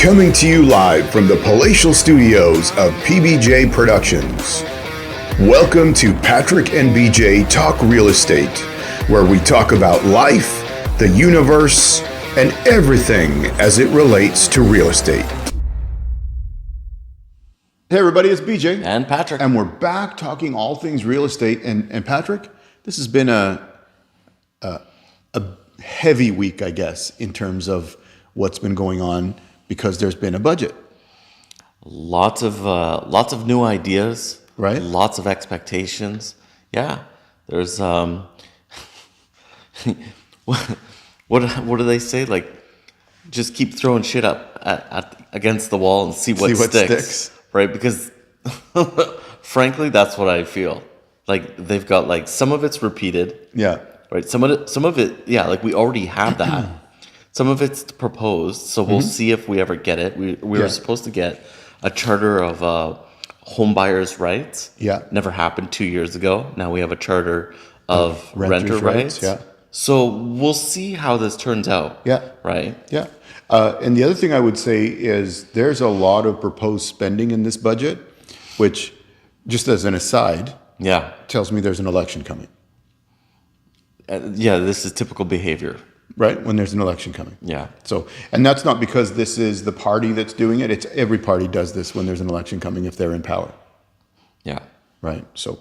Coming to you live from the palatial studios of PBJ Productions. Welcome to Patrick and BJ Talk Real Estate, where we talk about life, the universe, and everything as it relates to real estate. Hey everybody, it's BJ. And Patrick. And we're back talking all things real estate. And Patrick, this has been a heavy week, I guess, in terms of what's been going on because there's been a budget. Lots of new ideas, right? Lots of expectations. Yeah, there's what do they say? Like, just keep throwing shit up against the wall and see what sticks, right? Because frankly, that's what I feel. Like they've got like some of it's repeated, yeah, right? Some of it, yeah. Like we already have that. Some of it's proposed, so we'll see if we ever get it. We were supposed to get a charter of homebuyers' rights. Yeah. Never happened 2 years ago. Now we have a charter of renter rights. Yeah. So we'll see how this turns out. Yeah. Right? Yeah. And the other thing I would say is there's a lot of proposed spending in this budget, which, just as an aside, tells me there's an election coming. This is typical behavior. Right, when there's an election coming. Yeah. So, and that's not because this is the party that's doing it. It's every party does this when there's an election coming if they're in power. Yeah. Right. So,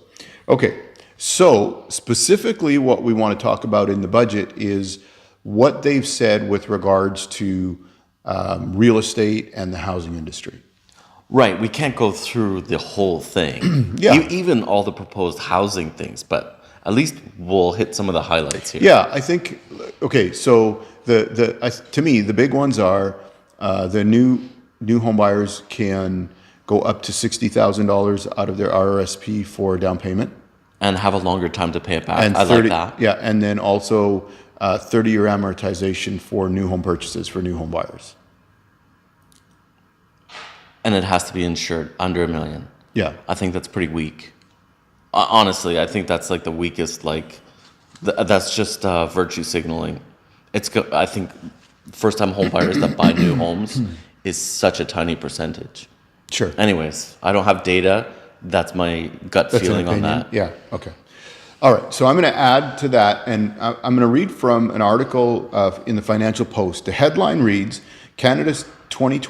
okay. So specifically what we want to talk about in the budget is what they've said with regards to real estate and the housing industry. Right. We can't go through the whole thing. Even all the proposed housing things, but at least we'll hit some of the highlights here. Yeah, I think, okay, so to me, the big ones are the new home buyers can go up to $60,000 out of their RRSP for down payment. And have a longer time to pay it back. And I like that. Yeah, and then also 30-year amortization for new home purchases for new home buyers. And it has to be insured under $1 million. Yeah. I think that's pretty weak. Honestly, I think that's like the weakest, that's just virtue signaling. I think first-time home buyers that buy new homes is such a tiny percentage. Sure. Anyways, I don't have data. That's my gut feeling on that. Yeah, okay. All right, so I'm going to add to that, and I'm going to read from an article in the Financial Post. The headline reads, Canada's budget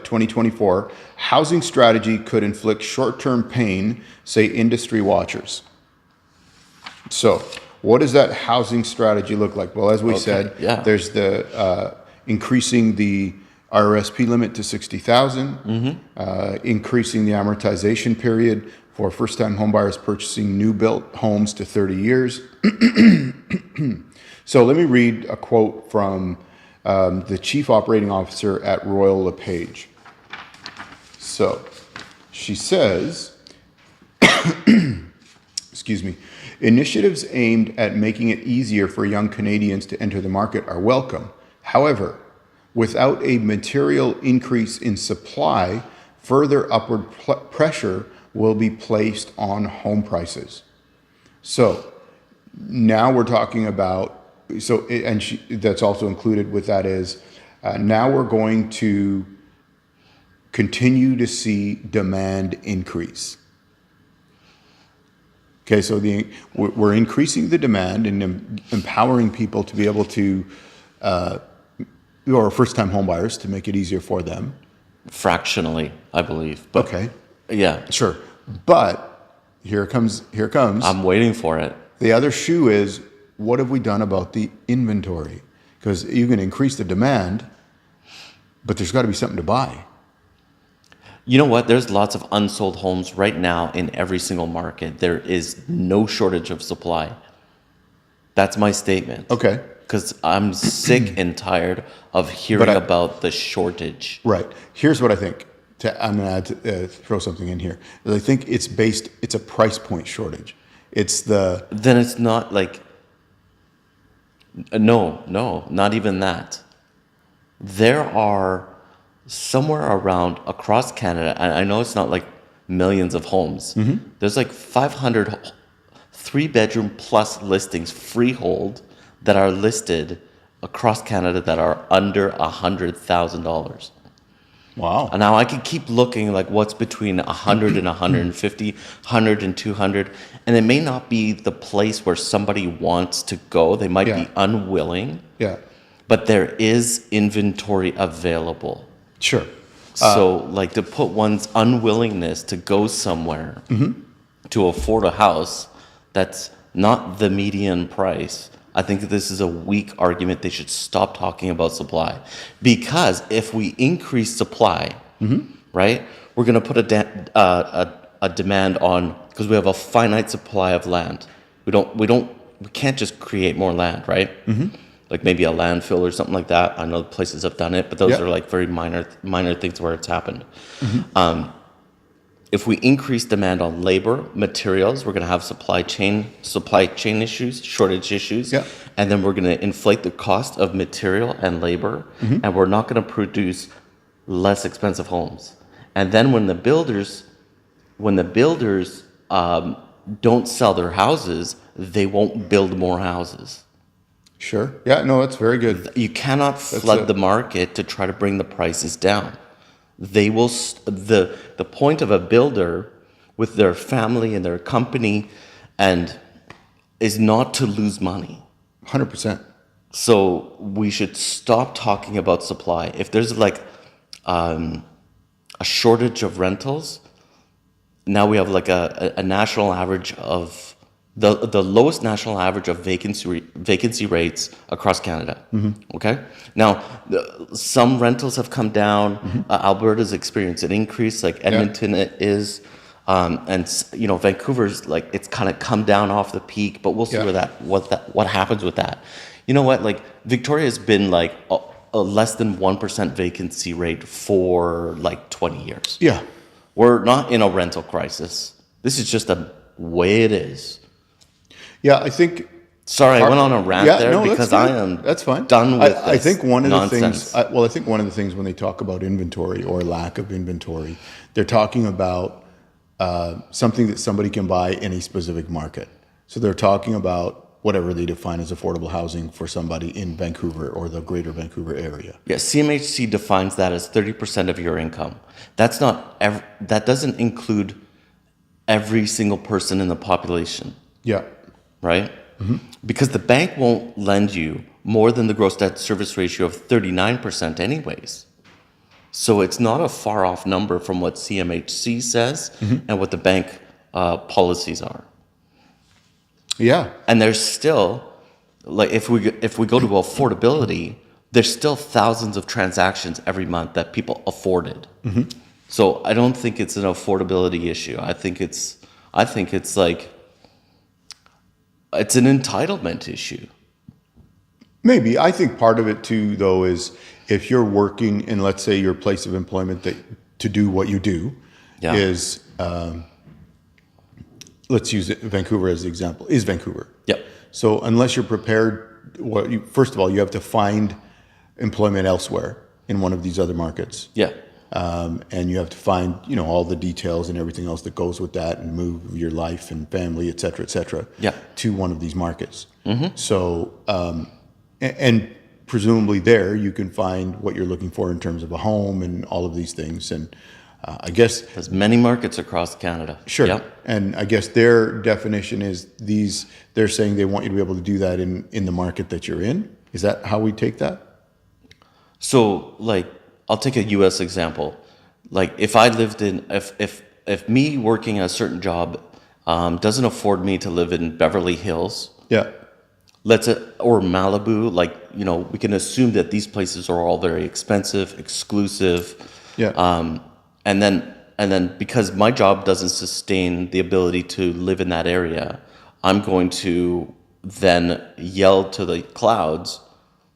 2024, housing strategy could inflict short-term pain, say industry watchers. So what does that housing strategy look like? Well, as we said, there's the increasing the RRSP limit to $60,000, increasing the amortization period for first-time homebuyers purchasing new-built homes to 30 years. So let me read a quote from the Chief Operating Officer at Royal LePage. So she says, excuse me, initiatives aimed at making it easier for young Canadians to enter the market are welcome. However, without a material increase in supply, further upward pressure will be placed on home prices. So now we're talking about, that's also included with that is, now we're going to continue to see demand increase. Okay, so we're increasing the demand and empowering people to be able to, or first-time home buyers to make it easier for them. Fractionally, I believe. But okay. Yeah. Sure. But here it comes. I'm waiting for it. The other shoe is, what have we done about the inventory? Because you can increase the demand, but there's got to be something to buy. You know what? There's lots of unsold homes right now in every single market. There is no shortage of supply. That's my statement. Okay. Because I'm sick and tired of hearing about the shortage. Right. Here's what I think. I'm going to throw something in here. I think it's a price point shortage. Then it's not like, no, not even that. There are somewhere around across Canada, and I know it's not like millions of homes. There's like 500 3-bedroom plus listings freehold that are listed across Canada that are under $100,000. Wow. And now I could keep looking like what's between 100 and 150, 100 and 200. And it may not be the place where somebody wants to go. They might be unwilling. Yeah. But there is inventory available. Sure. So like to put one's unwillingness to go somewhere to afford a house that's not the median price, I think this is a weak argument. They should stop talking about supply. Because if we increase supply, right, we're going to put a demand on, because we have a finite supply of land. We can't just create more land, right? Like maybe a landfill or something like that. I know places have done it, but those are like very minor things where it's happened. If we increase demand on labor, materials, we're going to have supply chain issues, shortage issues, and then we're going to inflate the cost of material and labor, and we're not going to produce less expensive homes. And then when the builders don't sell their houses, they won't build more houses. Sure. Yeah, no, that's very good. You cannot flood the market to try to bring the prices down. They will. The point of a builder with their family and their company and is not to lose money. 100%. So we should stop talking about supply. If there's like a shortage of rentals, now we have like a national average of the lowest national average of vacancy rates across Canada. Okay, now some rentals have come down. Alberta's experienced an increase, like Edmonton is, and Vancouver's like it's kind of come down off the peak, but we'll see what happens with that. You know what? Like Victoria has been like a less than 1% vacancy rate for like 20 years. Yeah, we're not in a rental crisis. This is just the way it is. Yeah, I think. Sorry, I went on a rant there because I am that's fine. Done with this I think one of nonsense. the things. I think one of the things when they talk about inventory or lack of inventory, they're talking about something that somebody can buy in a specific market. So they're talking about whatever they define as affordable housing for somebody in Vancouver or the greater Vancouver area. Yeah, CMHC defines that as 30% of your income. That's not that doesn't include every single person in the population. Yeah. Right? Because the bank won't lend you more than the gross debt service ratio of 39% anyways. So it's not a far off number from what CMHC says and what the bank policies are. Yeah. And there's still, like if we go to affordability, there's still thousands of transactions every month that people afforded. So I don't think it's an affordability issue. I think it's like it's an entitlement issue. Maybe. I think part of it too, though, is if you're working in, let's say, your place of employment that to do what you do is, let's use Vancouver as the example, is Vancouver. Yep. So unless you're prepared, first of all, you have to find employment elsewhere in one of these other markets. Yeah. And you have to find, all the details and everything else that goes with that and move your life and family, et cetera, to one of these markets. So, and presumably there you can find what you're looking for in terms of a home and all of these things. And I guess there's many markets across Canada. Sure. Yep. And I guess their definition is they're saying they want you to be able to do that in the market that you're in. Is that how we take that? So like, I'll take a U.S. example. Like if I lived in, if me working a certain job doesn't afford me to live in Beverly Hills, or Malibu, we can assume that these places are all very expensive, exclusive, and then because my job doesn't sustain the ability to live in that area, I'm going to then yell to the clouds,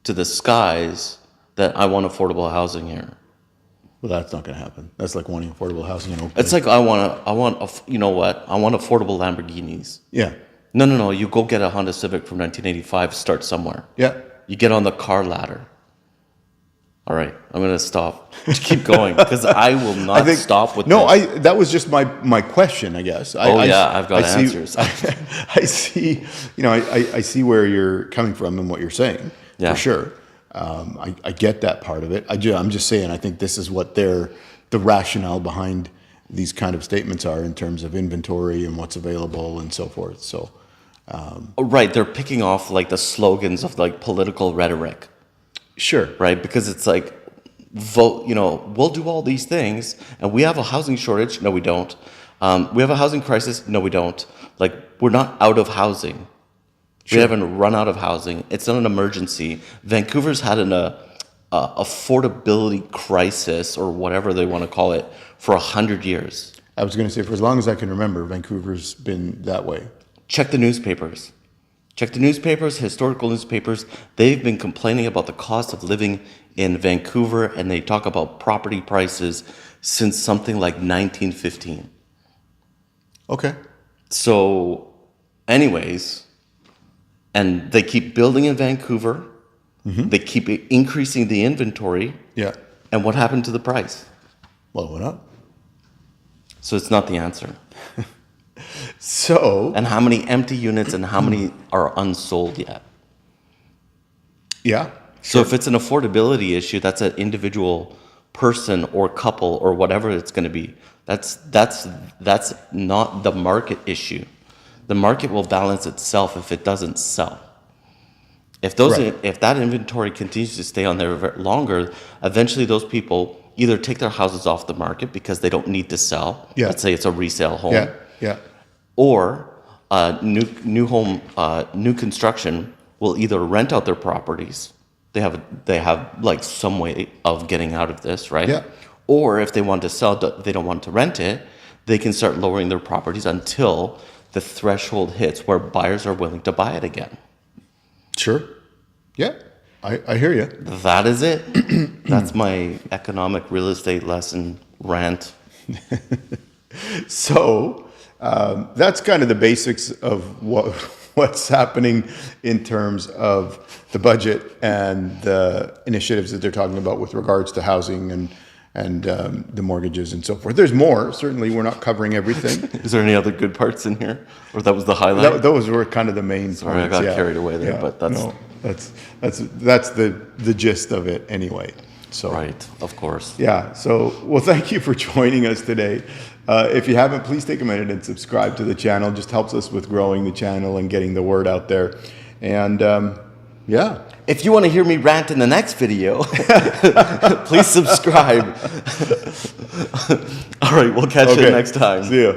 to the skies, that I want affordable housing here. Well, that's not going to happen. That's like wanting affordable housing in Oakland. It's like I want affordable Lamborghinis. Yeah. No. You go get a Honda Civic from 1985. Start somewhere. Yeah. You get on the car ladder. All right, I'm going to stop. Keep going because I will not stop with this. That was just my question, I guess. I've got answers. I see. I see where you're coming from and what you're saying. for sure. I get that part of it. I'm just saying, I think this is what the rationale behind these kind of statements are in terms of inventory and what's available and so forth. So, right, they're picking off like the slogans of like political rhetoric. Sure. Right, because it's like, vote, we'll do all these things, and we have a housing shortage. No, we don't. We have a housing crisis. No, we don't. Like, we're not out of housing. Sure. We haven't run out of housing. It's not an emergency. Vancouver's had an affordability crisis, or whatever they want to call it, for 100 years. I was going to say, for as long as I can remember, Vancouver's been that way. Check the newspapers. Check the newspapers, historical newspapers. They've been complaining about the cost of living in Vancouver, and they talk about property prices since something like 1915. Okay. So, anyways, and they keep building in Vancouver. Mm-hmm. They keep increasing the inventory. Yeah. And what happened to the price? Well, it went up. So it's not the answer. So. And how many empty units and how many are unsold yet? Yeah. So if it's an affordability issue, that's an individual person or couple or whatever it's going to be. That's not the market issue. The market will balance itself if it doesn't sell. If that inventory continues to stay on there longer, eventually those people either take their houses off the market because they don't need to sell. Yeah. Let's say it's a resale home. Yeah. Yeah. Or new construction will either rent out their properties. They have like some way of getting out of this, right? Yeah. Or if they want to sell, they don't want to rent it, they can start lowering their properties until the threshold hits where buyers are willing to buy it again. Sure. Yeah, I hear you. That is it. That's my economic real estate lesson rant. So that's kind of the basics of what's happening in terms of the budget and the initiatives that they're talking about with regards to housing and the mortgages and so forth. There's more. Certainly, we're not covering everything. Is there any other good parts in here, or that was the highlight? Those were kind of the main. Sorry, points. I got carried away there, but that's the gist of it anyway. So right, of course. Yeah. So thank you for joining us today. If you haven't, please take a minute and subscribe to the channel. It just helps us with growing the channel and getting the word out there. And yeah. If you want to hear me rant in the next video, please subscribe. All right, we'll catch you next time. See ya.